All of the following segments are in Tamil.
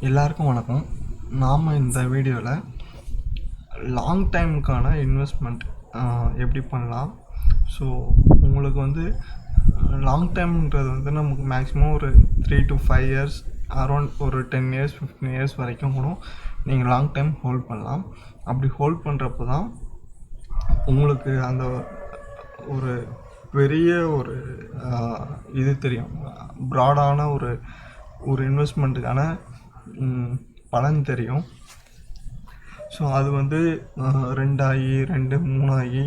எல்லாருக்கும் வணக்கம். நாம் இந்த வீடியோவில் லாங் டைமுக்கான இன்வெஸ்ட்மெண்ட் எப்படி பண்ணலாம். ஸோ உங்களுக்கு வந்து லாங் டைம்ன்றது வந்து நமக்கு மேக்ஸிமம் ஒரு 3 to 5 இயர்ஸ், அரௌண்ட் ஒரு 10 இயர்ஸ் 15 இயர்ஸ் வரைக்கும் கூட நீங்கள் லாங் டைம் ஹோல்ட் பண்ணலாம். அப்படி ஹோல்ட் பண்ணுறப்போ தான் உங்களுக்கு அந்த ஒரு பெரிய ஒரு இது தெரியும், ப்ராடான ஒரு இன்வெஸ்ட்மெண்ட்டுக்கான பலன் தெரியும். ஸோ அது வந்து 2 ஆகி 2 3 ஆகி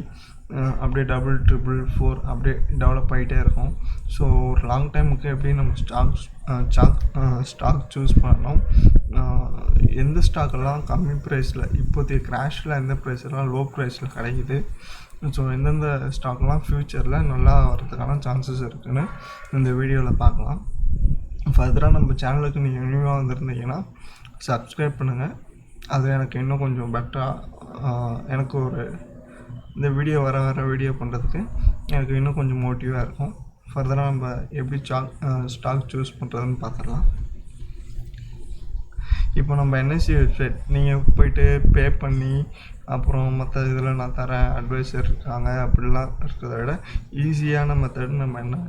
அப்படியே டபுள் ட்ரிபிள் 4 அப்படியே டெவலப் ஆகிட்டே இருக்கும். ஸோ ஒரு லாங் டைமுக்கு எப்படி நம்ம ஸ்டாக் சூஸ் பண்ணணும், எந்த ஸ்டாக்கெல்லாம் கம்மி ப்ரைஸில் இப்போதைய கிராஷில் எந்த ப்ரைஸ்லாம் லோ ப்ரைஸில் கிடைக்குது, ஸோ எந்தெந்த ஸ்டாக்லாம் ஃப்யூச்சரில் நல்லா வரதுக்கான சான்சஸ் இருக்குதுன்னு இந்த வீடியோவில் பார்க்கலாம். ஃபர்தராக நம்ம சேனலுக்கு நீங்கள் நியூவாக வந்திருந்தீங்கன்னா சப்ஸ்கிரைப் பண்ணுங்கள். அது எனக்கு இன்னும் கொஞ்சம் பெட்டராக எனக்கு இந்த வீடியோ வர வீடியோ பண்ணுறதுக்கு எனக்கு இன்னும் கொஞ்சம் மோட்டிவாக இருக்கும். ஃபர்தராக நம்ம எப்படி ஸ்டாக் சூஸ் பண்ணுறதுன்னு பார்த்துடலாம். இப்போ நம்ம என்எஸ்சி வெப்சைட் நீங்கள் போய்ட்டு பே பண்ணி அப்புறம் மற்ற இதில் நான் தரேன் அட்வைசர் இருக்காங்க அப்படிலாம் இருக்கிறத விட ஈஸியான மெத்தட் நம்ம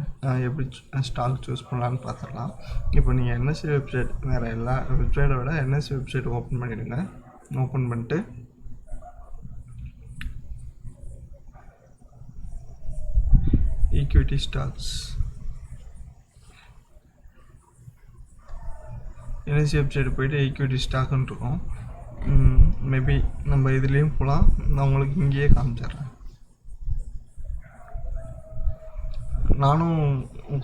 எப்படி ஸ்டாக் சூஸ் பண்ணலான்னு பார்த்துடலாம். இப்போ நீங்கள் என்எஸ்சி வெப்சைட் வேறு எல்லா வெப்சைட்டை விட என்எஸ்சி வெப்சைட் ஓப்பன் பண்ணிவிடுங்க. ஓப்பன் பண்ணிட்டு ஈக்விட்டி ஸ்டாக்ஸ் என்எஸ்சி வெப்சைட் போய்ட்டு ஈக்விட்டி ஸ்டாக்குன்னு இருக்கும். மேபி நம்ம இதுலேயும் போகலாம். நான் உங்களுக்கு இங்கேயே காமிச்சிட்றேன். நானும்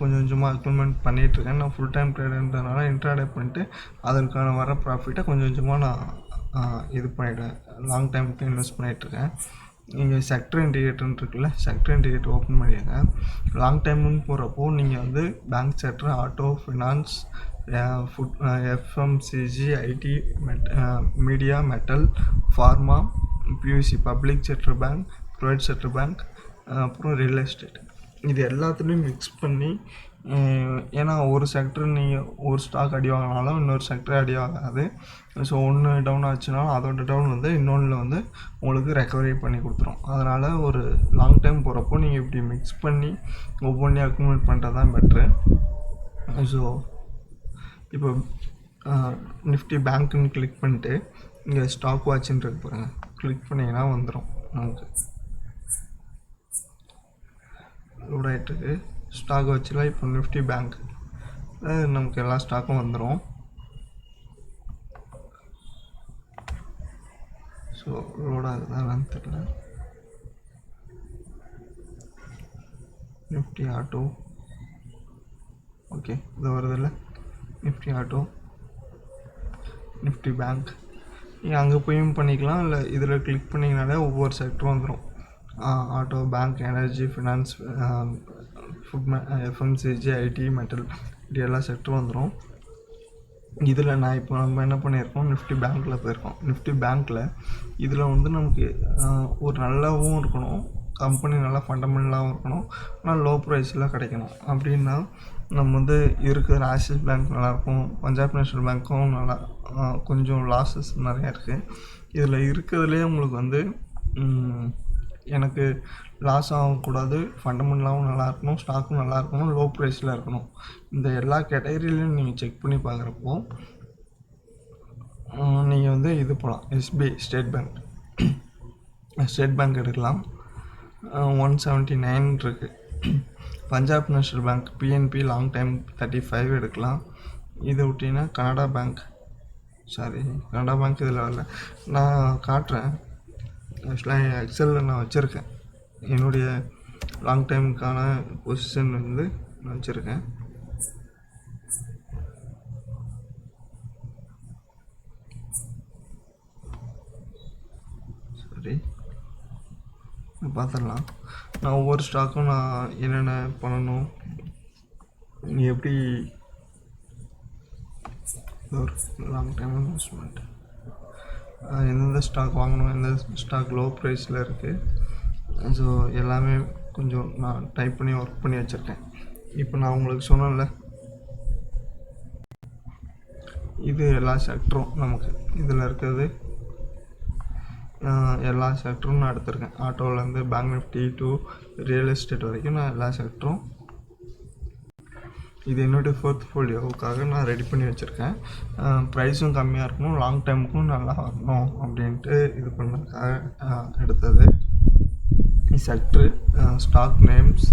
கொஞ்சம் கொஞ்சமாக இம்ப்ளிமெண்ட் பண்ணிகிட்ருக்கேன். நான் ஃபுல் டைம் ட்ரேடர்ன்றதுனால இன்ட்ராடே பண்ணிட்டு அதற்கான வர ப்ராஃபிட்டை கொஞ்சம் கொஞ்சமாக நான் இது பண்ணிவிடுவேன். லாங் டைமுக்கு இன்வெஸ்ட் பண்ணிகிட்ருக்கேன். நீங்கள் செக்டர் இண்டிகேட்டர்னு இருக்குல்ல, செக்டர் இண்டிகேட்டர் ஓப்பன் பண்ணிடுங்க. லாங் டைம்னு போகிறப்போ நீங்கள் வந்து bank sector, auto, finance, food, FMCG, IT, media, metal, pharma, PSU, public sector bank, private sector bank, அப்புறம் ரியல் எஸ்டேட், இது எல்லாத்துலேயும் மிக்ஸ் பண்ணி, ஏன்னா ஒரு செக்டர் நீங்கள் ஒரு ஸ்டாக் அடி வாங்கினாலும் இன்னொரு செக்டர் அடி ஆகாது. ஸோ ஒன்று டவுன் ஆச்சுனாலும் அதோட டவுன் வந்து இன்னொன்றில் வந்து உங்களுக்கு ரெக்கவரி பண்ணி கொடுத்துரும். அதனால் ஒரு லாங் டைம் போகிறப்போ நீங்கள் இப்படி மிக்ஸ் பண்ணி ஒவ்வொன்றையும் அக்குமுலேட் பண்ணுறது தான் பெட்ரு. ஸோ இப்போ நிஃப்டி பேங்க்குன்னு கிளிக் பண்ணிட்டு இங்கே ஸ்டாக் வாட்சுன்னு இருக்கு பாருங்கள், கிளிக் பண்ணிங்கன்னா வந்துடும். நமக்கு லோட் ஆகிட்டுருக்கு. ஸ்டாக் வச்சுலாம் இப்போ நிஃப்டி பேங்க் நமக்கு எல்லா ஸ்டாக்கும் வந்துடும். ஸோ லோட் ஆகுதான்னு தெரியல. நிஃப்டி ஆட்டோ, ஓகே இது வருதில்ல, நிஃப்டி ஆட்டோ, நிஃப்டி பேங்க். நீங்கள் அங்கே போயும் பண்ணிக்கலாம், இல்லை இதில் கிளிக் பண்ணிங்கனாலே ஒவ்வொரு செக்டரும் வந்துடும். Auto, bank, energy, finance, food, FMCG, IT, metal, இப்படி எல்லா செக்டரும் வந்துடும். இதில் நான் இப்போ நம்ம என்ன பண்ணியிருக்கோம், நிஃப்டி பேங்க்கில் போயிருக்கோம். நிஃப்டி பேங்க்கில் இதில் வந்து நமக்கு ஒரு நல்லாவும் இருக்கணும், கம்பெனி நல்லா ஃபண்டமெண்டலாகவும் இருக்கணும், ஆனால் லோ ப்ரைஸில் கிடைக்கணும். அப்படின்னா நம்ம வந்து இருக்கிற ஆக்சிஸ் பேங்க் நல்லாயிருக்கும், பஞ்சாப் நேஷ்னல் பேங்க்கும் நல்லா கொஞ்சம் லாஸஸ் நிறையா இருக்குது. இதில் இருக்கிறதுலே உங்களுக்கு வந்து எனக்கு லாஸ் ஆகக்கூடாது, ஃபண்டமெண்டலாகவும் நல்லா இருக்கணும், ஸ்டாக்கும் நல்லா இருக்கணும், லோ ப்ரைஸில் இருக்கணும். இந்த எல்லா கேட்டகரியிலையும் நீங்கள் செக் பண்ணி பார்க்குறப்போ நீங்கள் வந்து இது போகலாம். எஸ்பிஐ, ஸ்டேட் பேங்க் எடுக்கலாம், 179 இருக்குது. Punjab national bank, PNB long time 35 எடுக்கலாம். இதை விட்டிங்கன்னா கனடா பேங்க் இதில் வரல, நான் காட்டுறேன். ஆக்சுவலாக எக்ஸலில் நான் வச்சுருக்கேன், என்னுடைய லாங் டைமுக்கான பொசிஷன் வந்து நான் வச்சுருக்கேன். சரி, பார்த்துடலாம். நான் ஒவ்வொரு ஸ்டாக்கும் நான் என்னென்ன பண்ணணும், எப்படி ஒரு லாங் டைம் இன்வெஸ்ட்மெண்ட், எந்தெந்த ஸ்டாக் வாங்கணும், எந்த ஸ்டாக் லோ ப்ரைஸில் இருக்குது, ஸோ எல்லாமே கொஞ்சம் நான் டைப் பண்ணி ஒர்க் பண்ணி வச்சுருக்கேன். இப்போ நான் உங்களுக்கு சொன்னேன்ல, இது எல்லா செக்டரும் நமக்கு இதில் இருக்கிறது எல்லா செக்டரும் நான் எடுத்திருக்கேன். ஆட்டோவிலேருந்து bank Nifty to real estate வரைக்கும் நான் எல்லா செக்டரும் இது என்னுடைய போர்ட்ஃபோலியோவுக்காக நான் ரெடி பண்ணி வச்சுருக்கேன். ப்ரைஸும் கம்மியாக இருக்கணும், லாங் டைமுக்கும் நல்லா வரணும் அப்படின்ட்டு இது பண்ணதுக்காக எடுத்தது. செக்ட்ரு, ஸ்டாக் நேம்ஸ்,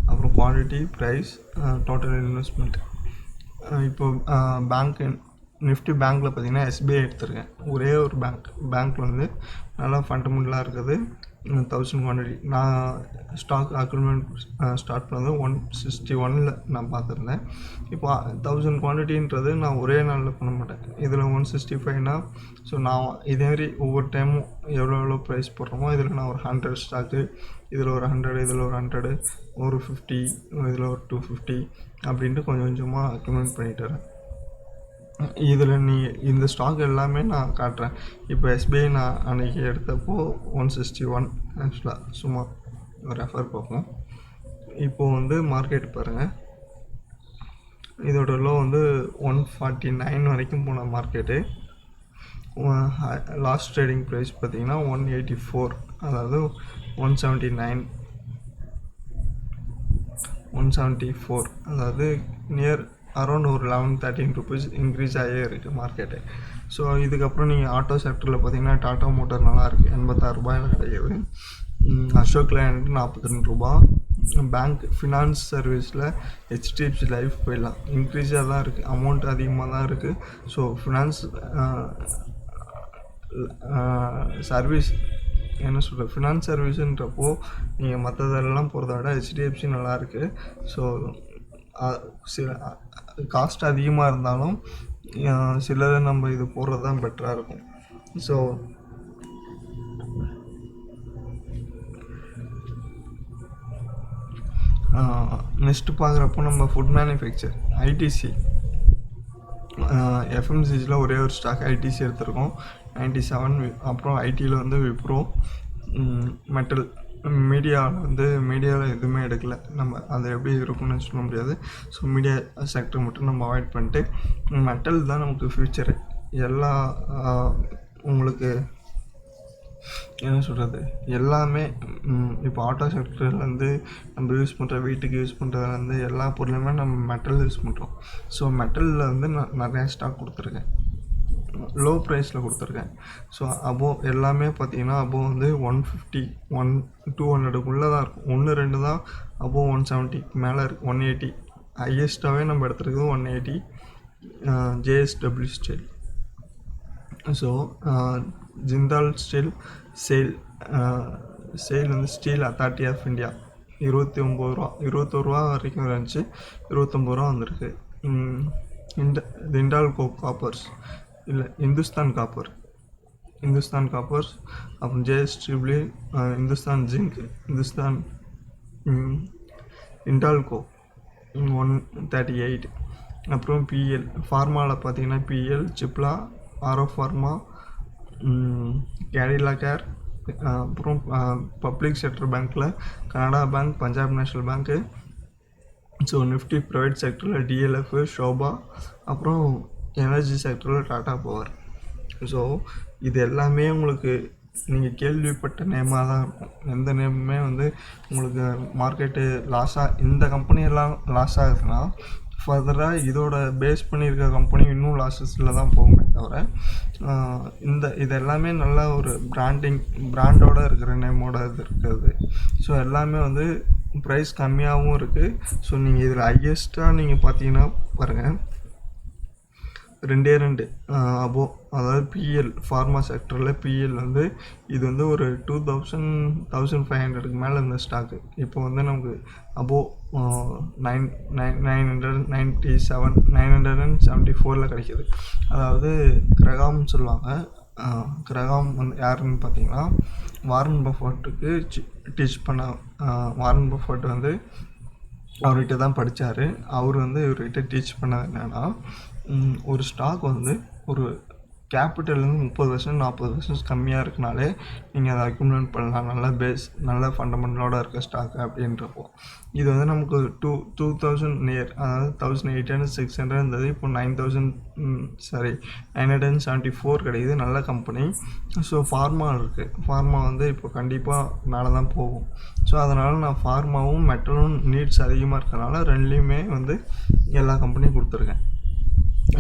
அப்புறம் குவான்டிட்டி, ப்ரைஸ், டோட்டல் இன்வெஸ்ட்மெண்ட். இப்போது பேங்க் நிஃப்டி பேங்க்கில் பார்த்திங்கன்னா எஸ்பிஐ எடுத்திருக்கேன். ஒரே ஒரு பேங்க்கில் வந்து நல்லா ஃபண்டமெண்டலாக இருக்குது. 1000 குவான்டிட்டி நான் ஸ்டாக் அக்ரிமெண்ட் ஸ்டார்ட் பண்ணது 161 நான் பார்த்துருந்தேன். இப்போ 1000 குவான்டிட்டின்றது நான் ஒரே நாளில் பண்ண மாட்டேன். இதில் 165னா ஸோ நான் இதேமாரி ஒவ்வொரு டைமும் எவ்வளோ ப்ரைஸ் போடுறோமோ இதில் நான் ஒரு 100 ஸ்டாக்கு, இதில் ஒரு 100, இதில் ஒரு 100, ஒரு 50, இதில் ஒரு 250 அப்படின்ட்டு கொஞ்சம் கொஞ்சமாக அக்ரிமெண்ட் பண்ணிட்டு வரேன். இதில் இந்த ஸ்டாக் எல்லாமே நான் காட்டுறேன். இப்போ எஸ்பிஐ நான் அன்றைக்கி எடுத்தப்போ 161 ஆக்சுவலாக சும்மா ரெஃபர் பார்ப்போம். இப்போது வந்து மார்க்கெட் பாருங்கள், இதோட லோ வந்து 149 வரைக்கும் போன மார்க்கெட்டு. லாஸ்ட் ட்ரேடிங் ப்ரைஸ் பார்த்திங்கன்னா 184, அதாவது 174, அதாவது நியர் அரௌண்ட் ஒரு 11-13 ருபீஸ் இன்க்ரீஸ் ஆகியே இருக்குது மார்க்கெட்டு. ஸோ இதுக்கப்புறம் நீங்கள் ஆட்டோ செக்டரில் பார்த்தீங்கன்னா டாட்டா மோட்டார் நல்லாயிருக்கு, 86 ரூபாயில் கிடைக்கிது. அசோக் லேண்ட் 42 ரூபா. பேங்க் ஃபினான்ஸ் சர்வீஸில் ஹெச்டிஎஃப்சி லைஃப் போயிடலாம், இன்க்ரீஸாக தான் இருக்குது, அமௌண்ட் அதிகமாக தான் இருக்குது. ஸோ ஃபினான்ஸ் சர்வீஸ் என்ன சொல்கிறது, ஃபினான்ஸ் சர்வீஸுன்றப்போ நீங்கள் மற்றதெல்லாம் போகிறத விட ஹெச்டிஎஃப்சி நல்லாயிருக்கு. ஸோ சில காஸ்ட் அதிகமாக இருந்தாலும் சிலதை நம்ம இது போடுறது தான் பெட்டராக இருக்கும். ஸோ நெக்ஸ்ட்டு பார்க்குறப்போ நம்ம ஃபுட் மேனுஃபேக்சர், ஐடிசி, எஃப்எம்சிஜியில் ஒரே ஒரு ஸ்டாக் ஐடிசி எடுத்திருக்கோம் 97. அப்புறம் ஐடியில் வந்து விப்ரோ, மெட்டல். மீடியாவில் எதுவுமே எடுக்கலை, நம்ம அது எப்படி இருக்குன்னு சொல்ல முடியாது. ஸோ மீடியா செக்டர் மட்டும் நம்ம அவாய்ட் பண்ணிட்டு மெட்டல் தான் நமக்கு ஃப்யூச்சரு. எல்லா உங்களுக்கு என்ன சொல்கிறது, எல்லாமே இப்போ ஆட்டோ செக்டர்லேருந்து நம்ம யூஸ் பண்ணுற வீட்டுக்கு யூஸ் பண்ணுறதுலேருந்து எல்லா பொருளுமே நம்ம மெட்டல் யூஸ் பண்ணுறோம். ஸோ மெட்டலில் வந்து நான் நிறையா ஸ்டாக் கொடுத்துருக்கேன், லோ ப்ரைஸில் கொடுத்துருக்கேன். ஸோ அபோவ் எல்லாமே பார்த்தீங்கன்னா அபோவ் வந்து 150, 200க்குள்ளே தான் இருக்கும். 1-2 தான் அபோவ் 170 மேலே இருக்குது. 180 ஹையஸ்ட்டாகவே நம்ம எடுத்துருக்குது 180. JSW steel, so Jindal steel, sale வந்து ஸ்டீல் அத்தாரிட்டி ஆஃப் இந்தியா 29 ரூபா, 21 ரூபா வரைக்கும் இருந்துச்சு, 29 ரூபா வந்திருக்கு. ஹிண்டால்கோ காப்பர்ஸ், இல்லை இந்துஸ்தான் காப்பர்ஸ், அப்புறம் ஜேஎஸ்டபிள்யூ, இந்துஸ்தான் ஜிங்க், ஹிண்டால்கோ 138. அப்புறம் பிஎல் ஃபார்மாவில் பார்த்தீங்கன்னா பிஎல், சிப்லா, ஆரோ ஃபார்மா, கேடிலா கேர். அப்புறம் பப்ளிக் செக்டர் பேங்க்கில் Canara bank, Punjab national bank. So Nifty private செக்டரில் டிஎல்எஃப், ஷோபா. அப்புறம் எனர்ஜி செக்டரில் டாடா பவர். ஸோ இது எல்லாமே உங்களுக்கு நீங்கள் கேள்விப்பட்ட நேமாக தான் இருக்கும். எந்த நேமுமே வந்து உங்களுக்கு மார்க்கெட்டு லாஸாக, இந்த கம்பெனியெல்லாம் லாஸ் ஆகுதுன்னா ஃபர்தராக இதோட பேஸ் பண்ணியிருக்க கம்பெனி இன்னும் லாஸஸில் தான் போகுமே தவிர, இது எல்லாமே நல்ல ஒரு பிராண்டோடு இருக்கிற நேமோட இது இருக்கிறது. ஸோ எல்லாமே வந்து ப்ரைஸ் கம்மியாகவும் இருக்குது. ஸோ நீங்கள் இதில் ஹையஸ்ட்டாக நீங்கள் பார்த்தீங்கன்னா பாருங்கள், 2 அபோவ், அதாவது பிஎல் ஃபார்மா செக்டரில் பிஎல் வந்து இது வந்து ஒரு 1500க்கு மேலே இருந்த ஸ்டாக்கு. இப்போ வந்து நமக்கு அபோவ் 974 கிடைக்கிது. அதாவது கிரகாம்னு சொல்லுவாங்க. கிரகாம் வந்து யாருன்னு பார்த்தீங்கன்னா வாரன் பஃபட்டுக்கு டீச் பண்ண. வாரன் பஃபட் வந்து அவர்கிட்ட தான் படித்தார். அவர் வந்து இவர்கிட்ட டீச் பண்ணது என்னென்னா, ஒரு ஸ்டாக் வந்து ஒரு கேபிட்டல் வந்து 30% 40% கம்மியாக இருக்குனாலே நீங்கள் அதை அக்யூமுலேட் பண்ணலாம். நல்ல ஃபண்டமெண்டலோட இருக்க ஸ்டாக் அப்படின்றப்போ இது வந்து நமக்கு 2000 நியர், அதாவது 1800-600 இருந்தது. இப்போ 974 கிடைக்குது. நல்ல கம்பெனி. ஸோ ஃபார்மா இருக்குது. ஃபார்மா வந்து இப்போ கண்டிப்பாக மேலே தான் போகும். ஸோ அதனால் நான் ஃபார்மாவும் மெட்டலும் நீட்ஸ் அதிகமாக இருக்கிறனால ரெண்டுலேயுமே வந்து எல்லா கம்பெனியும் கொடுத்துருக்கேன்.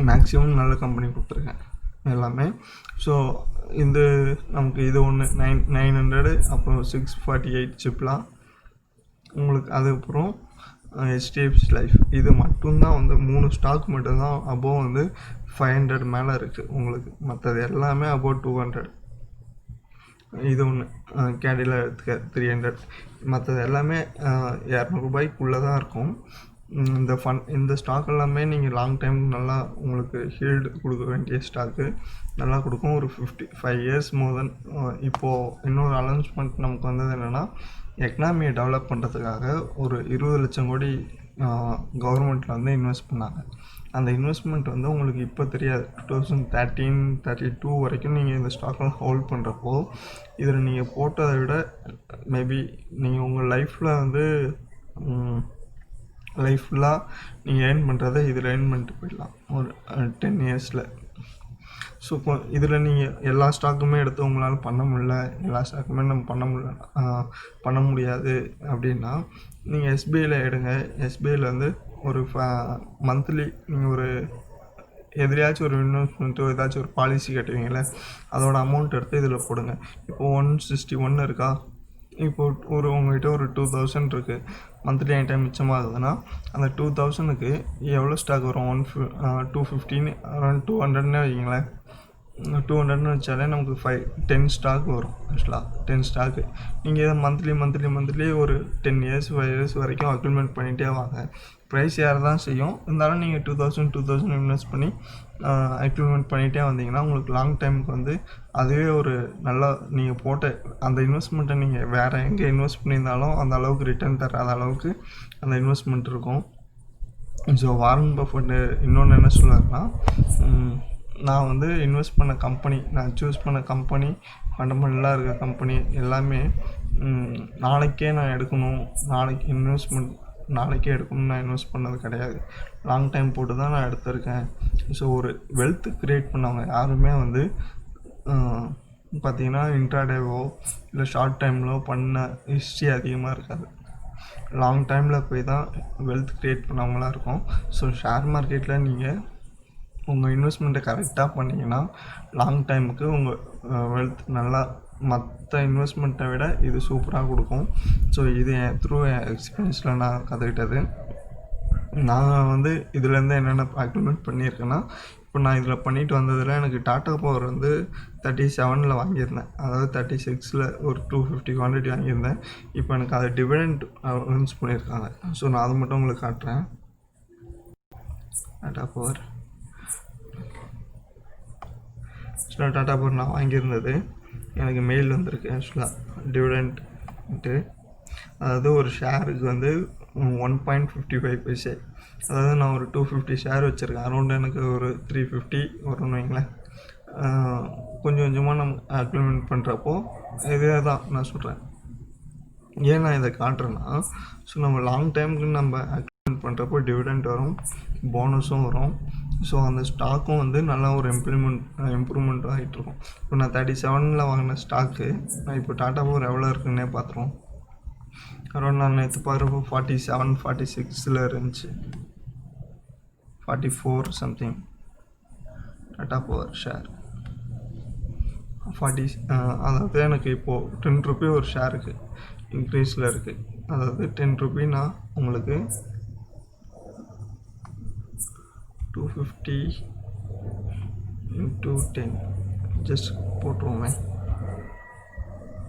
மேக்ஸிமம் நல்ல கம்பெனி கொடுத்துருக்கேன் எல்லாமே. ஸோ இந்த நமக்கு இது ஒன்று 900, அப்புறம் 648 சிப்லாம் உங்களுக்கு. அதுக்கப்புறம் HDFC லைஃப். இது மட்டும்தான் வந்து 3 ஸ்டாக் மட்டும்தான் அபோவ் வந்து 500 மேலே இருக்குது உங்களுக்கு. மற்றது எல்லாமே அபோவ் 200. இது ஒன்று கேண்டில் எடுத்துக்க 300. மற்றது எல்லாமே 200 ரூபாய்க்குள்ளே தான் இருக்கும். இந்த ஸ்டாக் எல்லாமே நீங்கள் லாங் டைம் நல்லா உங்களுக்கு ஹீல்டு கொடுக்க வேண்டிய ஸ்டாக்கு. நல்லா கொடுக்கும். ஒரு 55 இயர்ஸ் மோர் தென். இப்போது இன்னொரு அனௌன்ஸ்மெண்ட் நமக்கு வந்தது என்னென்னா, எக்கனாமியை டெவலப் பண்ணுறதுக்காக ஒரு 20 லட்சம் கோடி கவர்மெண்ட்டில் வந்து இன்வெஸ்ட் பண்ணாங்க. அந்த இன்வெஸ்ட்மெண்ட் வந்து உங்களுக்கு இப்போ தெரியாது. 2013-32 வரைக்கும் நீங்கள் இந்த ஸ்டாக்லாம் ஹோல்ட் பண்ணுறப்போ இதில் நீங்கள் போட்டதை விட மேபி நீங்கள் உங்கள் லைஃப்பில் வந்து லைஃப் ஃபுல்லாக நீங்கள் ஏர்ன் பண்ணுறதை இதில் ஏர்ன் பண்ணிட்டு போயிடலாம் ஒரு 10 இயர்ஸில். ஸோ இப்போ இதில் நீங்கள் எல்லா ஸ்டாக்குமே எடுத்து உங்களால் பண்ண முடியல, எல்லா ஸ்டாக்குமே நம்ம பண்ண முடியாது அப்படின்னா நீங்கள் SBIயில் எடுங்க. SBIயில் வந்து ஒரு மந்த்லி நீங்கள் ஒரு எதிரியாச்சும் ஒரு இன்வெஸ்ட்மெண்ட்டோ ஏதாச்சும் ஒரு பாலிசி கட்டுவீங்களே, அதோட அமௌண்ட் எடுத்து இதில் போடுங்க. இப்போது 161 இருக்கா, இப்போது உங்கள்கிட்ட ஒரு 2000 இருக்குது. மந்த்லி என் டைம் மிச்சமாகுதுன்னா அந்த 2000க்கு எவ்வளோ ஸ்டாக் வரும்? 215 அரௌண்ட் 200ன்னு வைங்களேன். 200ன்னு வச்சாலே நமக்கு 10 ஸ்டாக் வரும். ஆக்சுவலாக 10 ஸ்டாக்கு நீங்கள் இதை மந்த்லி ஒரு 10 இயர்ஸ் 5 இயர்ஸ் வரைக்கும் அக்யூமெண்ட் பண்ணிகிட்டே வாங்க. ப்ரைஸ் ஏற தான் செய்யும். இருந்தாலும் நீங்கள் 2000 இன்வெஸ்ட் பண்ணி அக்யூமெண்ட் பண்ணிகிட்டே வந்தீங்கன்னா உங்களுக்கு லாங் டைமுக்கு வந்து அதுவே ஒரு நல்லா நீங்கள் போட்ட அந்த இன்வெஸ்ட்மெண்ட்டை நீங்கள் வேறு எங்கே இன்வெஸ்ட் பண்ணியிருந்தாலும் அந்த அளவுக்கு ரிட்டர்ன் தராத அளவுக்கு அந்த இன்வெஸ்ட்மெண்ட் இருக்கும். ஸோ வாரன் பஃபெட் இன்னொன்று என்ன சொல்லுவாருன்னா, நான் வந்து இன்வெஸ்ட் பண்ண கம்பெனி, நான் சூஸ் பண்ண கம்பெனி, ஃபண்டமெண்டலாக இருக்க கம்பெனி எல்லாமே நாளைக்கே நான் எடுக்கணும், நாளைக்கே எடுக்கணும்னு நான் இன்வெஸ்ட் பண்ணது கிடையாது. லாங் டைம் போட்டு தான் நான் எடுத்திருக்கேன். ஸோ ஒரு வெல்த் க்ரியேட் பண்ணவங்க யாருமே வந்து பார்த்திங்கன்னா இன்ட்ராடேவோ இல்லை ஷார்ட் டைமிலோ பண்ண ஹிஸ்ட்ரி அதிகமாக இருக்காது. லாங் டைமில் போய் தான் வெல்த் க்ரியேட் பண்ணவங்களாக இருக்கும். ஸோ ஷேர் மார்க்கெட்டில் நீங்கள் உங்கள் இன்வெஸ்ட்மெண்ட்டை கரெக்டாக பண்ணிங்கன்னா லாங் டைமுக்கு உங்கள் வெல்த் நல்லா மற்ற இன்வெஸ்ட்மெண்ட்டை விட இது சூப்பராக கொடுக்கும். ஸோ இது என் எக்ஸ்பீரியன்ஸில் நான் கற்றுக்கிட்டது. நான் வந்து இதுலேருந்து என்னென்ன அக்யூமெண்ட் பண்ணியிருக்கேன்னா, இப்போ நான் இதில் பண்ணிட்டு வந்ததில் எனக்கு டாட்டா பவர் வந்து 37ல் வாங்கியிருந்தேன். அதாவது 36ல் ஒரு 250 குவான்டிட்டி வாங்கியிருந்தேன். இப்போ எனக்கு அதை டிவிடெண்ட் அனௌன்ஸ் பண்ணியிருக்காங்க. ஸோ நான் அதை மட்டும் உங்களுக்கு காட்டுறேன். டாட்டா பவர் நான் வாங்கியிருந்தது எனக்கு மெயில் வந்திருக்கு. ஆக்சுவலாக டிவிடெண்ட்டு, அதாவது ஒரு ஷேருக்கு வந்து 1.55 பைசே. அதாவது நான் ஒரு 250 ஷேர் வச்சுருக்கேன். அரௌண்ட் எனக்கு ஒரு 350 வரும்னு வைங்களேன். கொஞ்சம் கொஞ்சமாக நம்ம அக்யூமெண்ட் பண்ணுறப்போ இதே தான் நான் சொல்கிறேன். ஏன் நான் இதை காட்டுறேன்னா, ஸோ நம்ம லாங் டைமுக்கு நம்ம அக்யூமெண்ட் பண்ணுறப்போ டிவிடெண்ட் வரும், போனஸும் வரும். ஸோ அந்த ஸ்டாக்கும் வந்து நல்லா ஒரு இம்ப்ரூவ்மெண்ட் ஆகிட்டுருக்கும். இப்போ நான் 37ல் வாங்கின ஸ்டாக்கு நான் இப்போ டாட்டா பவர் எவ்வளோ இருக்குன்னே பார்த்துருவோம். அரௌண்ட் நான் நேற்று பார்க்குறப்போ 47 46ல் இருந்துச்சு, 44 சம்திங். டாட்டா பவர் ஷேர் 40, அதாவது எனக்கு இப்போது 10 ரூபி ஒரு ஷேருக்கு இன்க்ரீஸில் இருக்குது. அதாவது 10 ரூபின்னா உங்களுக்கு 250 into 10 ஜஸ்ட் போட்டுருவோமே.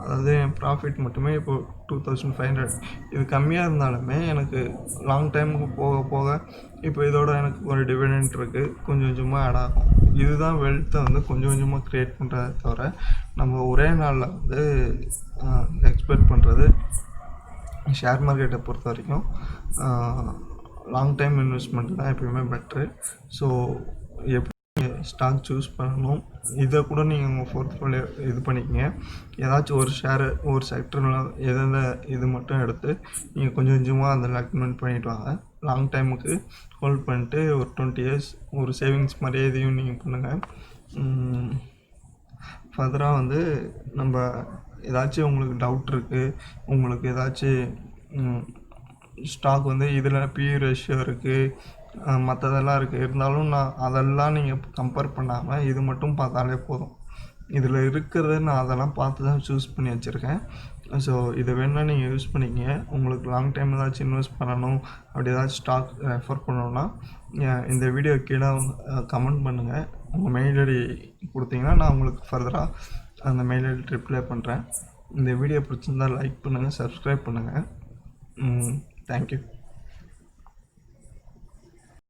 அதாவது என் ப்ராஃபிட் மட்டுமே இப்போது 2500. இது கம்மியாக இருந்தாலுமே எனக்கு லாங் டைமுக்கு போக போக இப்போ இதோட எனக்கு ஒரு டிவிடெண்ட் இருக்குது, கொஞ்சம் கொஞ்சமாக ஆட் ஆகும். இதுதான் வெல்த்தை வந்து கொஞ்சம் கொஞ்சமாக க்ரியேட் பண்ணுறதை தவிர நம்ம ஒரே நாளில் வந்து எக்ஸ்பெக்ட் பண்ணுறது ஷேர் மார்க்கெட்டை பொறுத்த வரைக்கும் லாங் டைம் இன்வெஸ்ட்மெண்ட் தான் எப்பயுமே பெட்ரு. ஸோ எப்படி ஸ்டாக் சூஸ் பண்ணணும். இதை கூட நீங்கள் உங்கள் போர்ட்ஃபோலியோ இது பண்ணிக்கங்க. ஏதாச்சும் ஒரு ஷேரு ஒரு செக்டரில் எந்தெந்த இது மட்டும் எடுத்து நீங்கள் கொஞ்சம் கொஞ்சமாக அதில் அக்மெண்ட் பண்ணிட்டு வாங்க. லாங் டைமுக்கு ஹோல்ட் பண்ணிட்டு ஒரு 20 years ஒரு சேவிங்ஸ் மாதிரியே இதையும் நீங்கள் பண்ணுங்கள். ஃபர்தராக வந்து நம்ம ஏதாச்சும் உங்களுக்கு டவுட் இருக்குது, உங்களுக்கு ஏதாச்சும் ஸ்டாக் வந்து இதில் PE ரேஷியோ இருக்குது, மற்றதெல்லாம் இருக்குது, இருந்தாலும் நான் அதெல்லாம் நீங்கள் கம்பேர் பண்ணாமல் இது மட்டும் பார்த்தாலே போதும். இதில் இருக்கிறத நான் அதெல்லாம் பார்த்து தான் சூஸ் பண்ணி வச்சுருக்கேன். ஸோ இதை வேணால் நீங்கள் யூஸ் பண்ணிக்கங்க. உங்களுக்கு லாங் டைம் ஏதாச்சும் இன்வெஸ்ட் பண்ணணும், அப்படி ஏதாச்சும் ஸ்டாக் ரெஃபர் பண்ணணுன்னா இந்த வீடியோ கீழே கமெண்ட் பண்ணுங்கள். உங்கள் மெயில் ஐடி கொடுத்தீங்கன்னா நான் உங்களுக்கு ஃபர்தராக அந்த மெயில் ஐடி ரிப்ளை பண்ணுறேன். இந்த வீடியோ பிடிச்சிருந்தால் லைக் பண்ணுங்கள், சப்ஸ்கிரைப் பண்ணுங்கள். தேங்க்யூ.